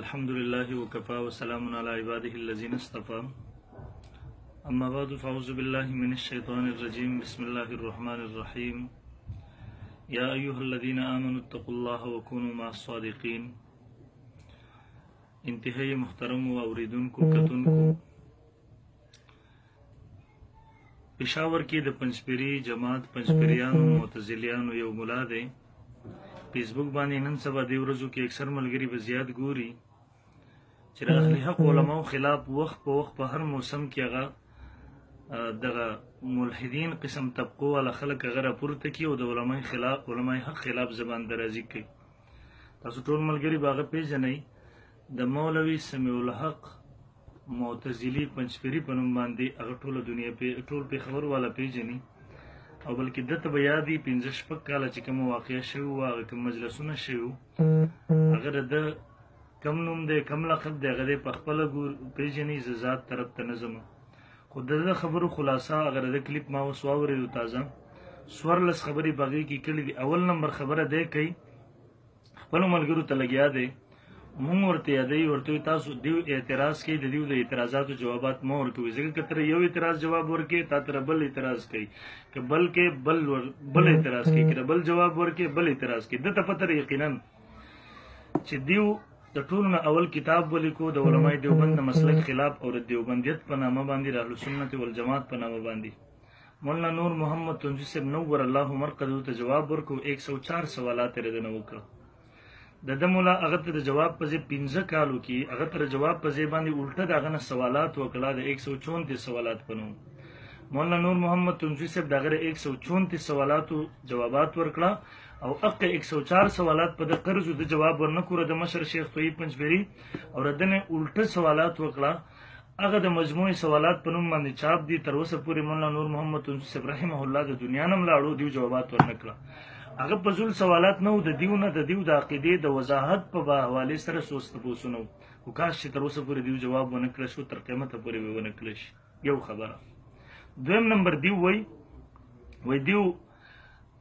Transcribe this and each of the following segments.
الحمد لله وكفى وسلام على عباده الذين اصطفى أما بعد فأعوذ بالله من الشيطان الرجيم بسم الله الرحمن الرحيم يا أيها الذين آمنوا اتقوا الله وكونوا مع الصادقين انتهائی محترم و اوریدونکو کتونکو پشاور کې د پنځپيري جماعت پنځپيريانو معتزلیانو یو مولا دی فیسبوک باندې نن سبا دی ورځو کې اکثر ملګری به زیات ګوري چې د اهل حق علماو خلاف وخت په وخت په هر موسم کې هغه دغه ملحدین قسم طبقو والا خلک هغه راپورته کوي او د علماء حق خلاف زبان درازي کوي. تاسو ټول ملګري به هغه پیژنئ د مولوي سمیع الحق معتزلي پنځپيري په نوم باندې هغه ټوله دنیا ټول پېښور والا پیژني او بلکې دته به یادي 15 کاله چې کوم واقعه شوي وو هغه کوم مجلسونه شوي وو هغه د کم نوم دی کم لقب دی هغه دی په خپله پیژني زه ذات طرف ته نه ځم خو د ده خبرو خلاصه هغه د کلیپ ما اوس واورېدو تازه 14 خبرې په هغې کې کړي دي. اول نمبر خبره دی کوي خپلو ملګرو ته لګیا دی مونږ ورته یادوي ورته وایي تاسو دیو اعتراض کوي د دیو د اعتراضاتو جوابات مه ورکوئ ځکه که تر یو اعتراض جواب ورکړې تا تر بل اعتراض کوي که بل کې بل اعتراض کوي که بل جواب ورکړې بل اعتراض کوي ده ته پته یقینا چې دیو د ټولو نه اول کتاب ولیکو د علماء دیوبند د مسلک خلاف او د دیوبندیت په نامه باندې د اهل سنت والجماعت په نامه باندې مولانا نور محمد تنجي صاحب نور الله مرقدو ته جواب ورکو 104 سوالات یې رده نه وکړه د ده مولا هغه ته د جواب په ځای 15 کالو کې هغه ته د جواب په ځای باندې الټه د هغه نه سوالات وکړه د 134 سوالات په نوم مولانا نور محمد تنجي صاحب د هغه 134 سوالاتو جوابات ورکړه او اقا 104 سوالات په د قرضو د جواب ورنکوره د مشر شیخ طیب پنځپيري او ردنه الټه سوالات وکړه هغه د مجموعي سوالات په نوم باندې چاپ دي تر اوسه پورې مولانا نور محمد تنجي صاحب رحمه الله د دنیا نه ملاړو دیو جوابات ورنکړه هغه په ځول سوالات نه و د دیو نه د دیو د عقیدې د وضاحت په حوالې سره سوچ تپوسونه خو کاش چې تر اوسه پورې دیو جواب ونه کړی شو تر قیامته پورې به ونه کړی شي. یو خبره. دویم نمبر دیو وایي دیو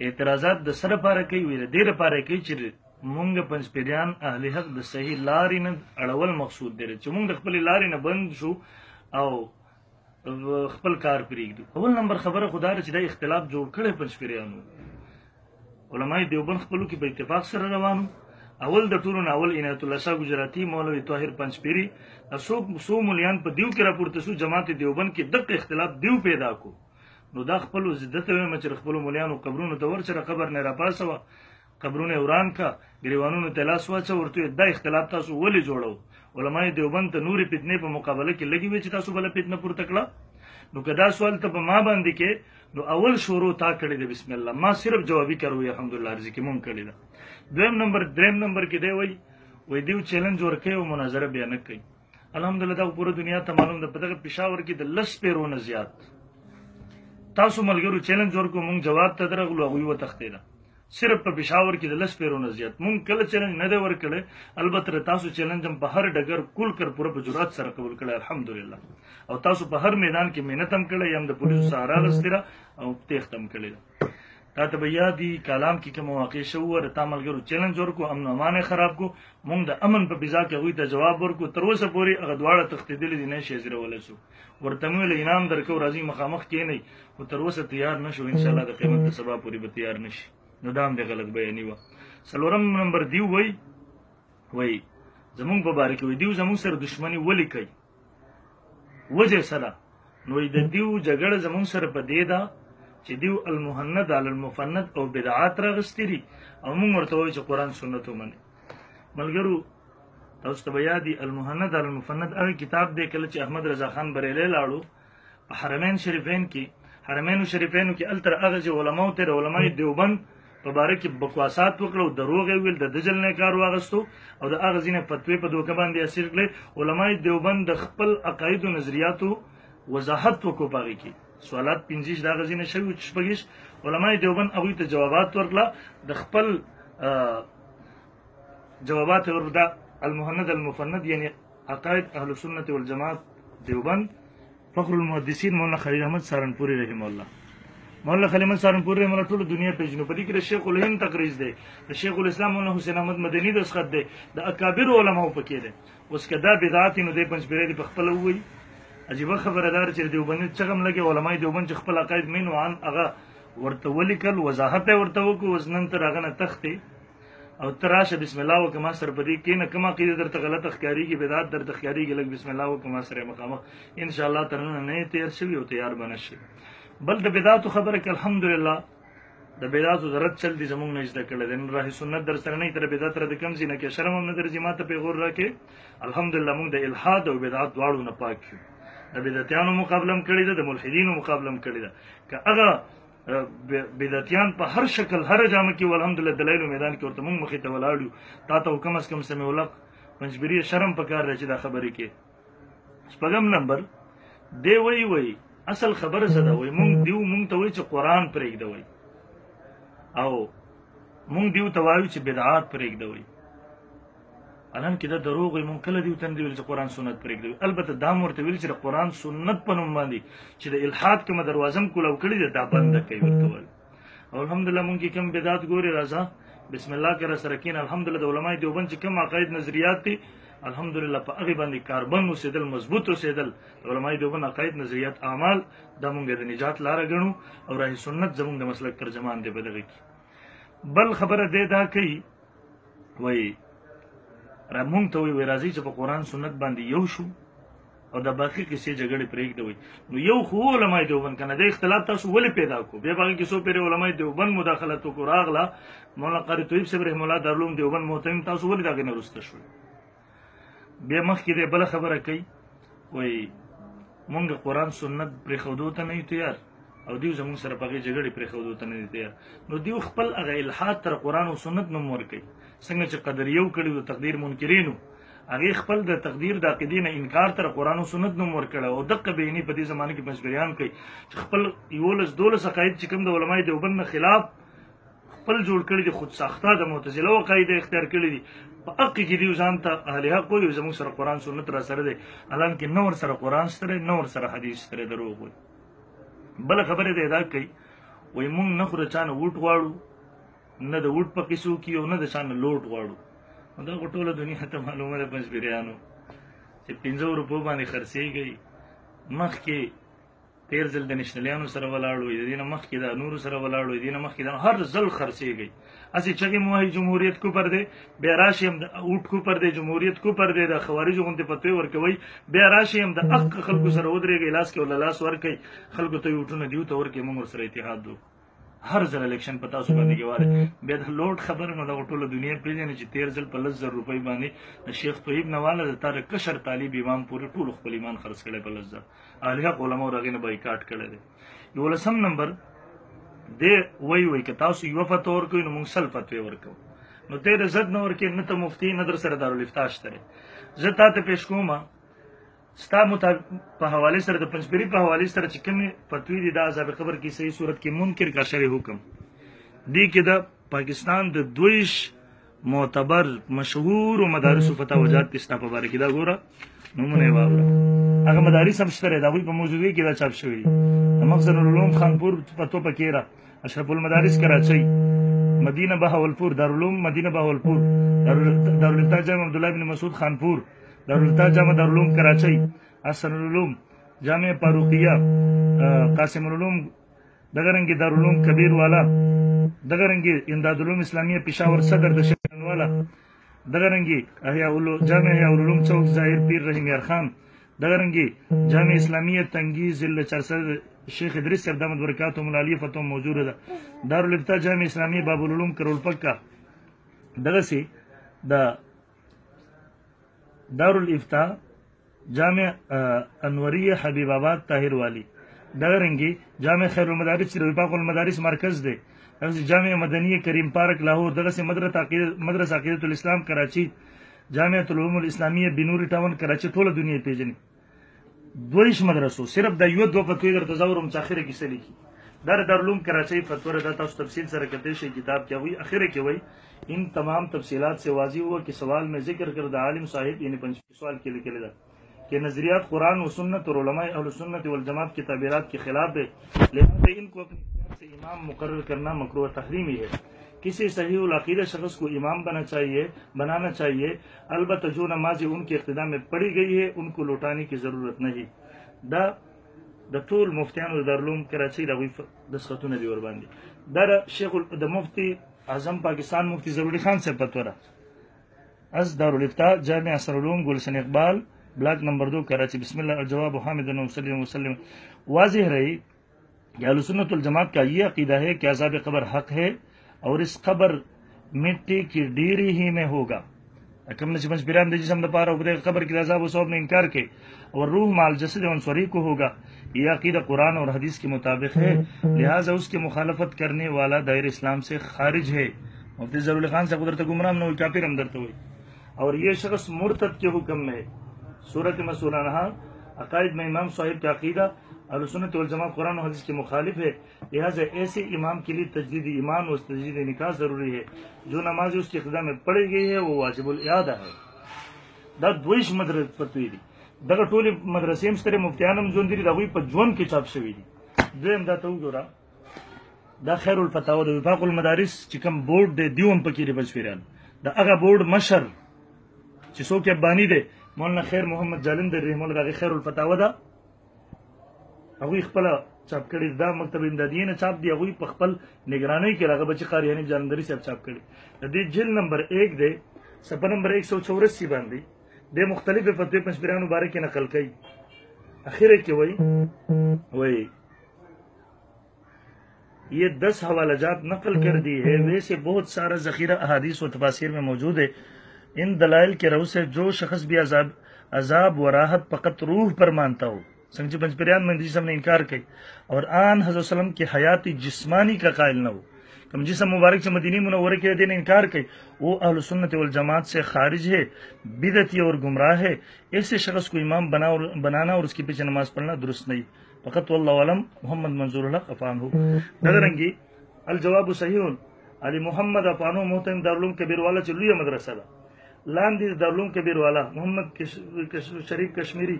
اعتراضات د سره پاره کوي وی د دې لپاره کوي چې مونږ پنځپيریان اهل حق د صحیح لارې نه اړول مقصود دی چې مونږ د خپلې لارې نه بند شو او خپل کار پرېږدو. اول نمبر خبره خو دا ده چې دا اختلاف جوړ کړی پنځپيریانو علماء دیوبند خپلو کې په اتفاق سره روانو اول د ټولو نه اول عنایت الله شاه ګجراتي مولوي طاهر پنځپيري څو مولیان په دیو کې راپورته شو جماعت دیوبند کې دغه اختلاف دیو پیدا کو نو دا خپلو زدته وایم چې خپلو مولیانو قبرونو ته ورچره قبر نه راپاسوه قبرونه وران کا ګریوانونو ته لاس واچه ورته دا اختلاف تاسو ولې جوړو علماء دیوبند ته نورې فتنې په مقابله کې لګي وي چې تاسو بله فتنه پورته کړه نو که دا سوال ته په ما باندې کې نو اول شروع تا کړی دی بسم الله ما صرف جوابي کړو الحمدلله رزق مونږ کړی ده. دریم نمبر کې دی وای دیو چیلنج ورکوي او مناظره بیا نه کوي الحمدلله دا پوره دنیا ته معلوم ده په دغه پېښور کې د 10 پیرو نه زیات تاسو ملګرو چیلنج ورکو مونږ جواب ته درغلو هغوی وتښتېده صرف په پېښور کې د 10 پیرو نه زیات مونږ کله چیلنج نه دی ورکړی البته تاسو چیلنج هم په هر ډګر کول کر پوره په جرأت سره قبول کړی الحمدلله او تاسو په هر میدان کې محنت هم کړی هم د پولیسو سره راغستې ده او تېښته هم کړې ده. تا ته به یادي کالام کې کوم واقع شوي د تا ملګرو چیلنج ورکو امن امان یې خراب کو مونږ د امن په فضا کې هغوی ته جواب ورکو تر اوسه پورې هغه دواړه تښتېدلي دي نه شي ازرولی شو ورته مې ویل انعام درکو راځئ مخامخ کښېنئ خو تر اوسه تیار نه شو انشاءالله د قیامت د سبا پورې به تیار نه شي نو دا هم د غلط بیاني وه. څلورم نمبر دیو وایي زمونږ په باره کې وایي دیو زمونږ سره دښمني ولې کوي وجه سره نو د دیو جګړه زمونږ سره په دې ده چې دیو المهند علی المفند او بدعات راغستې دي او مونږ ورته وایو چې قرآن سنت ومنئ. ملګرو تاسو ته به یاد المهند علی المفند هغه کتاب دی کله چې احمد رضا خان بریلی لاړو په حرمینو شریفینو کې هلته هغه چې علماو ته د علماء دیوبند په باره کې بکواسات وکړه او دروغ یې ویل د دجل نه کار واغستو او د هغه ځینې فتوې په دوکه باندې اثر کړې علماء دیوبند د خپل عقایدو نظریاتو وضاحت وکړو په هغې کې سوالات 15 د هغه ځینې شوي 6 علماء دیوبند هغوی ته جوابات ورکړه د خپل جوابات ورکړه المهند المفند یعنی عقاید اهل سنت والجماعت دیوبند فخر المحدثین مولانا خلیل احمد سهارنپوری رحمه الله مولانا خلیل احمد سهارنپوري مولا ټول دنیا پیژنو. په دې کې د شیخ الهند تقریز دی، د شیخ الاسلام مولانا حسین احمد مدني دستخط دی، د اکابر علماو پکې دی. اوس که دا بدعت نو دی پنځپیری دی په خپله ووایي. عجیبه خبره دار چې دیوبندي چغم لګي علماء دیوبند چې خپل عقاید مینو عن هغه ورته ولیکل، وضاحت یې ورته وکړو. اوس نن تر هغه نه تښتې او ته راشه بسم الله وکړه ما سره په دې کښېنه، کومه عقیده درته غلطه ښکارېږي، بدعت درته ښکارېږي، لږ بسم الله وکړه ما سره مخامخ انشاءالله تر ننه نه یې تېر شوي او تیار به نه شي. بل د بدعتو خبره کې الحمدلله د بدعتو د رد چل دي زموږ نه زده کړی دی. نن راه سنت در سره نه تر بدعت رد کم ځي نه کې شرم هم نه درځي ما ته پیغور راکې. الحمدلله موږ د الحاد او بدعت دواړو نه پاک یو. د بدعتیانو مقابله هم کړې ده، د ملحدینو مقابله هم کړې ده. که هغه بدعتیان په هر شکل هر جامه کې الحمدلله دلایلو میدان کې ورته موږ مخې ته ولاړ یو. تا ته کم از کم سمیع الحق پنجبیري شرم پکار دی چې دا خبرې کې. شپږم نمبر دی وایي اصل خبره څه ده؟ وایي موږ ته وایي چې قرآن پرېږدوئ او موږ دیو ته وایو چې بدعات پرېږدوئ. الان کې دا دروغ وي. موږ کله دیو ته نه دي ویل چې قرآن سنت پرېږدوئ. البته دا مو ورته ویل چې د قرآن سنت په نوم باندې چې د الحاد کومه دروازه م کولاو کړې ده دا بنده کوي ورته ویل. او الحمدلله موږ کې کوم بدعات ګورې راځه بسم الله کې را سره کېنه. الحمدلله د علماء دیوبند چې کوم عقاید نظریات دي الحمدلله په هغې باندې کاربن اوسېدل، مضبوط اوسېدل. علماء دیوبند عقاید نظریات اعمال دا موږ د نجات لاره ګڼو او راه سنت زموږ د مسلک ترجمان دی په دغه کې. بل خبره دی دا کوي وایي مونږ ته وایي راځئ چې په قرآن سنت باندې یو شو او د باقي کیسې جګړې پرېږدوئ. نو یو خو علماء دیوبند که نه د اختلاف تاسو ولې پیدا کړو؟ بیا په هغې کیسو پورې علماء دیوبند مداخلت وکړو راغله. مولانا قاري طیب صاحب رحم الله دارالعلوم دیوبند محتمم تاسو ولې د هغې نه وروسته شوئ؟ بیا مخکې دی بله خبره کوي وایي مونږ قرآن سنت پرېښودو ته نه یو تیار او دیو زموږ سره په هغې جګړې پرېښودو ته نه دي تیار. نو دیو خپل هغه الحاد تر قرآن او سنت نوم ورکوي. څنګه چې قدریو کړي د تقدیر منکرینو هغې خپل د تقدیر د عقیدې نه انکار تر قرآن او سنت نوم ورکړی او دقه بیني په دې زمانه کې پنځپیریان کوي چې خپل 11-12 عقاید چې کوم د علماء دیوبند نه خلاف خپل جوړ کړي دي، خود ساخته د معتزله عقاید اختیار کړي دي. په حق کې دیو ځان ته اهل حق وایي زموږ سره قرآن سنت را سره دی، الان کې نه ورسره قرآن شته دی نه ورسره حدیث شته دی. دروغ وایي. بله خبره دی دا کوي وایي مونږ نه خو د چا نه ووټ غواړو، نه د ووټ په قیسو کې او نه د چا نه لوټ غواړو. دا خو ټوله دنیا ته معلومه ده پنځپیریانو چې 500 روپو باندې خرڅېږئ. مخکې تېر ځل د نشنلیانو سره ولاړو، د دې نه مخکې د نورو سره ولاړو، د دې نه مخکې د هر ځل خرڅېږئ. هسې چغې مو وایي جمهوریت کوپر دی، بیا راشئ هم د ووټ کوپر دی، جمهوریت کوپر دی، د خوارجو غوندې فتوې ورکوئ. بیا راشئ هم د حق خلکو سره ودرېږئ، لاس کې ورله لاس ورکئ، خلکو ته ووټونه دیو ته ورکئ، موږ ورسره اتحاد وکړو. هر ځل الیکشن په تاسو باندې ګواره. بیا د لوټ خبره نو دغه ټوله دنیا پېژني چې 13 ځل په 10,000 روپۍ باندې د شیخ طیب نه واله د تاره کشر طالب امام پورې ټولو خپل ایمان خرڅ کړی په 10,000. اهل حق علماو د هغې نه بایکاټ کړی دی. 11 نمبر دی وایي که تاسو یوه فتوه ورکوئ نو موږ 100 فتوې ورکوو. نو ته یې د ضد نه ورکوې، نه ته مفتي نه در سره دارالفتاح شته دی. زه تا ته پیش کوم ستا په حوالې سره د پنځپیري په حوالې سره چې کومې فتوې دي د عذاب قبر کې صحیح صورت کې منکر کا شرعي حکم دې کې د پاکستان د 22 معتبر مشهور مدارسو فتاوجات کې ستا په باره کې دا ګوره نومونه یې واوره. هغه مدارس هم شته دی، د هغوی په موضوعي کې دا چاپ شوي دي. د مخزن العلوم خانپور فتوا پکې را، اشرف المدارس کراچۍ، مدینه بهاولپور، دارالعلوم مدینه بهاولپور، دارالفتاح جامع عبدالله بن مسعود خانپور، دارالفتاح جامع دارالعلوم کراچۍ، احسن العلوم جامع فاروقیه، قاسم العلوم دغه رنګې دارالعلوم کبیر والا، دغه رنګې امداد العلوم اسلامیه پېښور صدر د شیخ والا، دغه رنګې جامع احیاء العلوم چوک ظاهر پیر رحیم یار خان، دغه رنګې جامع اسلامیه تنگی ضلع چرسد شیخ ادریس صاحب دامت برکاتهم العالیه فتوا موجوده ده. دارالفتاح جامع اسلامیه باب العلوم کرولپکا، دغسې د دارالفتاح جامع انوریه حبیب آباد طاهر والی، دغه رنګې جامع خیر المدارس چې د وفاق المدارس مرکز دی، دغسې جامع مدنیه کریم پارک لاهور، دغسې مدرسه عقیدة الاسلام کراچي، جامعة العلوم الاسلامیه بنوري ټاون کراچي، ټوله دنیا پیژني. 22 مدرسو صرف د یو دوه فتوې درته زورم چې اخره کې څه لیکي. دا د دارالعلوم کراچۍ فتوا دا تاسو تفصیل سره کتلی شئ کتاب کې هغوی اخره کې وایي ان تمام تفصیلات سے واضح ہوا کہ سوال میں ذکر کردہ عالم صاحب یعنی سوال کے لکھے دا کہ نظریات قرآن و سنت اور علماء اہل سنت والجماعت کی تعبیرات کے خلاف ہے، لہذا ان کو اپنی इमाम मुकर्रर करना मकरूह तहरीमी है। किसी सही अकीदा शख्स को इमाम बनाना चाहिए। अलबत्ता जो नमाज़ें उनके इक़्तिदा में पढ़ी गई है उनको लौटाने की ज़रूरत नहीं। द टूल मुफ्तियान दारुल कराची दस्खतों दी बांधी दर शेख द मुफ्ती आजम पाकिस्तान मुफ्ती ज़रूरी खान से पतवरा अज दारुल इफ्ता जामिया असरुल गुलशन इकबाल ब्लॉक नंबर 2 कराची। बिस्मिल्लाह जवाब हामिदुन वसल्लम। वाज़ेह रही कि अहले सुन्नत वल जमात का ये अकीदा है कि अज़ाब क़ब्र हक है और इस कब्र मिट्टी की डीरी ही में होगा। कम जिसम पारा कब्र के अज़ाब वसौब ने इनकार के और रूह माल जसद अंसरी को होगा। यह अकीदा कुरान और हदीस के मुताबिक है, लिहाजा उसकी मुखालफत करने वाला दायरे इस्लाम से खारिज है। मुफ्ती ज़रूल खान से कुदरत गुमराह न हुई काफिर हमदर्द हुई और ये शख्स मुर्तद के हुक्म में है। सूरत मसूलाना अकायद में इमाम साहिब का अकीदा अहले सुन्नत वल जमात कुरान और हदीस के मुखालिफ है। लिहाजा ऐसे इमाम के लिए तजदीद ईमान और तजदीद निकाह जरूरी है। जो नमाज उसके इक़्तिदा में पढ़ी गई है वो वाजिबुल इआदा है। दा द्वेष मदरस पतवी दी दगा टोली मदरसे में मुफ्तियानम जोन दी दावी पर जोन के चाप शवी दी दोम दा तो गोरा दा खैरुल फतावा द विफाकुल मदारिस चिकम बोर्ड दे दिवम पकीरे बजफिरान दा अगा बोर्ड मशर चिसो के बानी दे मौलाना खैर मोहम्मद जालिंदर रहमतुल्लाह दा खैरुल फतावा दा अगुई खपला चाप कड़ी दा मकतब इमदादिये ने चाप दी अगुई पखपल निगरानी के लागा बच्चे कारी हनीफ जालंधरी से चाप कड़ी दी जिल नंबर 1 दे सफा नंबर 184 बांधी दे मुख्तलिफ फतवे पंचपीरान मुबारक की नकल कई आखिर के वही ये 10 हवालाजात नकल कर दी है। वैसे बहुत सारा जखीरा अहादीस और तफासिर में मौजूद है। इन दलाइल के रऊ से जो शख्स भी अजाब व राहत फकत रूह पर मानता हो संजी पंचपीरान में जिसम ने इनकार की और आन हज़रत सल्लम की हयाती जिस्मानी का कायल न हो कम जिसम मुबारक से मदीनी मुनव्वरे के दिन इनकार की वो अहले सुन्नत वल जमात से खारिज है, बिदती और गुमराह है। ऐसे शख्स को इमाम बनाना और उसके पीछे नमाज पढ़ना दुरुस्त नहीं। फ़कत वल्लाहु अलम मोहम्मद मंजूर हक अफानहु नगरंगी अल जवाब सहीउन अली मोहम्मद अफानहु मोहतरम दारुल कबीर वाला चलुया मदरसा लांदी दारुल कबीर वाला मोहम्मद शरीफ कश्मीरी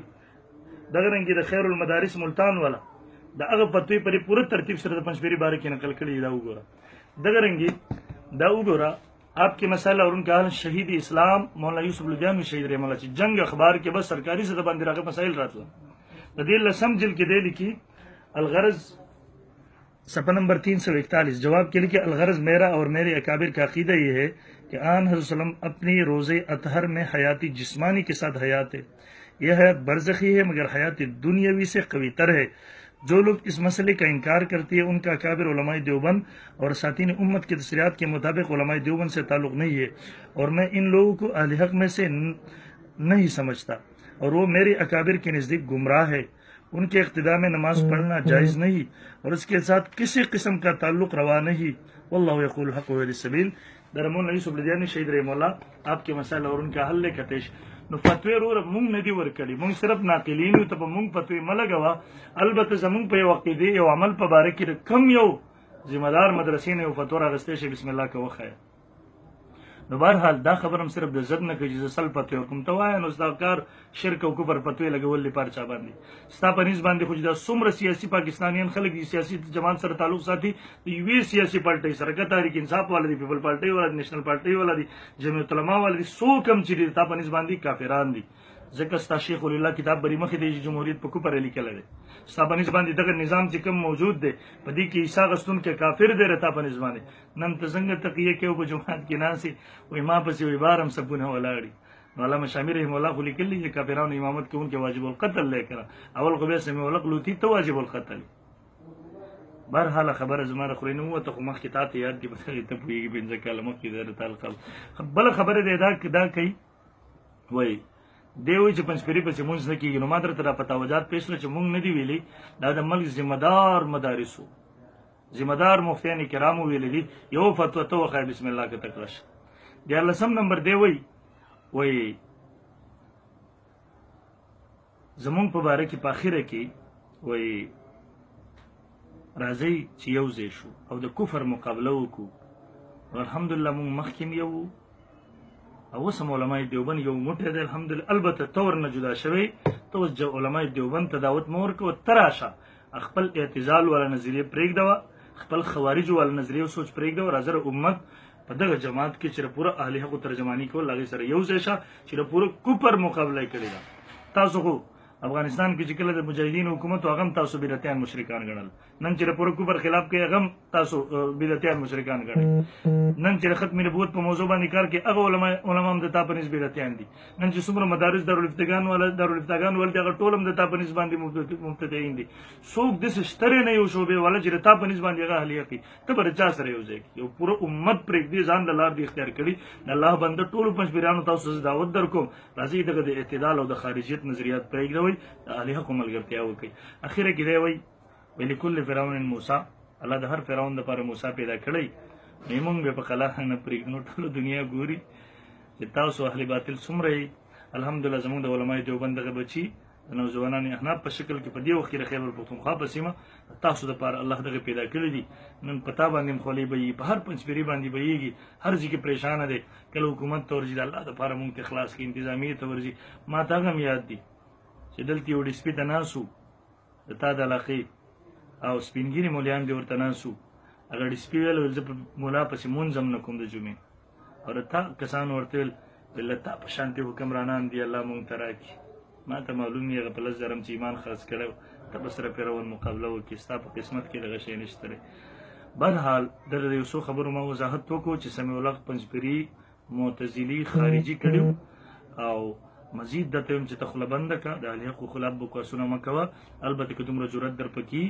दगरंगी द खैरुल मदारिस मुल्तान वाला द अग फतवी पर पूरे तरतीब से पंचपीरी बारे की नकल कड़ी दाऊ गोरा दगरंगी दाऊ गोरा आपके मसाला और उनके हाल शहीद इस्लाम मौलाना यूसुफ लुधियानवी शहीद रहमतुल्लाह अलैह जंग अखबार के बस सरकारी से दबान दिरा के मसाइल रातला नदील लसम जिल के दे लिखी अलगरज सफा नंबर 341 जवाब के लिए अलगरज मेरा और मेरे अकाबिर का अकीदा ये है कि आन हज़रत सल्लम अपनी रोज़े अतहर में हयाती जिस्मानी के साथ हयात है। यह हयात बरज़खी है मगर हयात दुनियावी से कवी तर है। जो लोग इस मसले का इनकार करती है उनका अकाबिर उलमाए देवबंद और साथीन उम्मत की तस्रीयात के मुताबिक उलमाए देवबंद से ताल्लुक नहीं है और मैं इन लोगों को अहले हक में से नहीं समझता और वो मेरे अकाबिर के नज़दीक गुमराह है। उनके इक़्तिदा में नमाज पढ़ना जायज़ नहीं और उसके साथ किसी किस्म का ताल्लुक रवा नहीं। वल्लाहु यक़ूल हक़ व यहदी सबील दरमौलाना यूसुफ लुधियानवी शहीद रहमतुल्लाह आपके मसाइल और उनका हल का पेश नो फतवे रो मुंग नदी वर्कड़ी मुंग सिर्फ नाकिलीन तब मुंग फतवे मलगवा अलबत जमुंग पे वक़ीदे यो अमल पर बारकी कम यो जिम्मेदार मदरसे ने फतवा रस्ते से बिस्मिल्लाह का वक़ है। नो बहरहाल दा खबर हम सिर्फ जद न की जिसे सल फतवे हुकुम तवाया नो सरकार शिरक व कुफर फतवे लगे वल्ली पार चा बांधी स्ता पनिस बांधी खुजदा सुमर सियासी पाकिस्तानियन खलक दी सियासी जमात सर ताल्लुक साथी यूवी सियासी पार्टी सरकत तहरीक इंसाफ वाला दी पीपल पार्टी वाला दी नेशनल पार्टी वाला दी जमीयत उलमा वाला दी सो कम चिरी ता पनिस बांधी काफिरान दी जकस्ता शेख उल्लाह किताब बरी मखी दे जमहूरियत पर कुपर लिखे लगे स्तापनिस बांधी दगर निजाम चिकम मौजूद दे पदी की ईसा गस्तुन के काफिर दे रहता पनिस बांधे नम तजंग तक ये के ऊपर जुमात की नासी वो इमाम पर से बार हम सब गुना वलाड़ी वाला मशामिर रहमतुल्लाह खुली के लिए काफिरान इमामत के उनके वाजिब कत्ल लेकर अवल कबे से में वलक लूथी तो वाजिब कत्ल बहरहाल खबर जमाना खुरीन हुआ तो मख की तात याद की बता तब हुई बिन जकाल मख की दर ताल कल बल खबर दे दा कई वही देवी च पंचपीरी पे मुंज न की नो मात्र तरह पता वजात पेश न मुंग नदी वेली दादा मल्क जिम्मेदार मदारिसु जिम्मेदार मुफ्तियान किराम वेली यो फतवा तो खैर बिस्मिल्लाह के तकरश या लसम नंबर दे वही जमुंग मुबारक की पाखिर की वही राजी चियो जेशु और द कुफर मुकाबला को अल्हम्दुलिल्लाह मुंग मखकिम यो او سم علماء دیوبند یو موټی دی الحمدلله البته تور نه جدا شوی تو جو علماء دیوبند ته دعوت مور کو تراشه خپل اعتزال ولا نظریه پرېږدوه خپل خوارج ول نظریه او سوچ پرېږده او راځره امت په دغه جماعت کې چې پوره اهل حق ترجمانی کول هغې سره یو ځای شه چې پوره کفر مقابله کړې ده. تاسو خو افغانستان کې چې کله د مجاهدین حکومت هغه هم تاسو بدعتیان مشرکان ګڼل، نن چې پوره کفر خلاف کوي هغه هم تاسو بدعتیان مشرکان ګڼئ. نن چې ختم نبوت په موضوع باندې کار کوي هغه علما هم د تا په نسبت بدعتیان دي. نن چې څومره مدارس دارالفتاګان ول دي هغه ټول هم د تا په نسبت باندې مبتدعين دي. څوک داسې شترې نه یو شعبې والا چې د تا په نسبت باندې هغه اهل حق وي، ته به د چا سره یو ځای یو پوره امت پرېږدي ځان د لار دی اختیار کړي. د الله بنده ټولو پنځپیرانو تاسو دعوت درکوم راځئ دغه د اعتدال او د خارجیت نظریات پرېږدوئ، د اهل حق ملګرتیا وکړئ. اخره کې دی وایي ولکل فرعون موسی، الله د هر فرعون دپاره موسی پیدا کړی. نو موږ به په قلا نه پرېږدو، ټوله دنیا ګوري چې تاسو اهل باطل څومره یې. الحمدلله زموږ د علمای دیوبند دغه بچي د نوجوانان احناف په شکل کې په دې وخت کې د خیبر پښتونخوا په سیمه تاسو دپاره الله دغه پیدا کړي دي. نن په تا باندې هم خولۍ به په هر پنځپیري باندې بهیږي، هر ځای کې پریشانه دی. کله حکومت ته ورځي د الله دپاره موږ ته خلاص کړي، انتظامیې ته ورځي. ما ته هغه هم یاد دي چې دلته یو ډسپي ته ناست وو د تا د علاقې او سپینګیري مولیان دې ورته ناست وو. هغه ډسپي ویل زه په مولا پسې مونځ هم نه کوم د جمعې، او د تا کسانو ورته ویل له تا په شانتې حکمرانان دي الله مونږ ته راکړي. ما ته معلوم یې هغه په لس زره چې ایمان خرڅ کړی ته به سره فرعون مقابله وکړي، ستا په قسمت کې دغه شی نشته دی. برحال دغه د یو څو خبرو ما وضاحت وکړو چې سمیع الله پنځپیري معتزلي خارجي کړي او مزید درته وایم چې ته خوله بنده کړه، د اهل حقو خلاف بکواسونه مه کوه. البته که دومره جرأت در پکې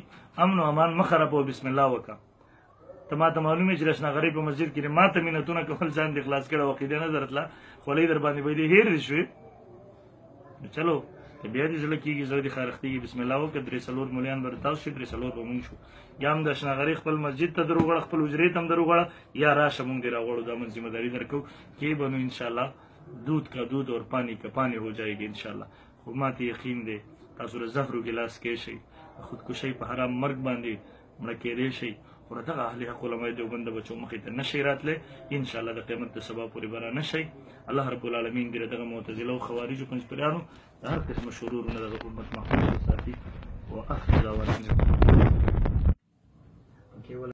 امن او امان مه خرابوه، بسم الله وکړه. ته ما ته معلوم یې چې رشناغرۍ په مسجد کې ما ته مینتونه کول ځان دې خلاص کړه، عقیده نه درتله، خولۍ در باندې به دې هېر دې شوې. چلو که بیا دې زړه کېږي زړه دې خارښتېږي، بسم الله وکړه. درې څلور مولیان به تاسو شي، درې څلور به مونږ شو. یا هم د اشناغرۍ خپل مسجد ته در وغواړه، خپل حجرې ته هم در وغواړه، یا راشه مونږ دې راغواړو، دا من ذمہ داري درکوو. کې به نو انشاءالله دودھ کا دودھ اور پانی کا پانی ہو جائے گی انشاءاللہ. خو ماته یقین دی تاسو د زهرو ګیلاس کې شئ، خودکشۍ په حرام مرګ باندې مړه کېدی شئ، خو دغه اهل حق علمای دیوبند بچو مخې ته نشئ راتلی. انشاءالله د قیامت د سبا پورې به را نشئ. الله رب العالمین دې دغه معتزله او خوارجو پنځپیرانو د هر قسمه شرورونه دغه امت محفوظ وساتي. واخر دعوانا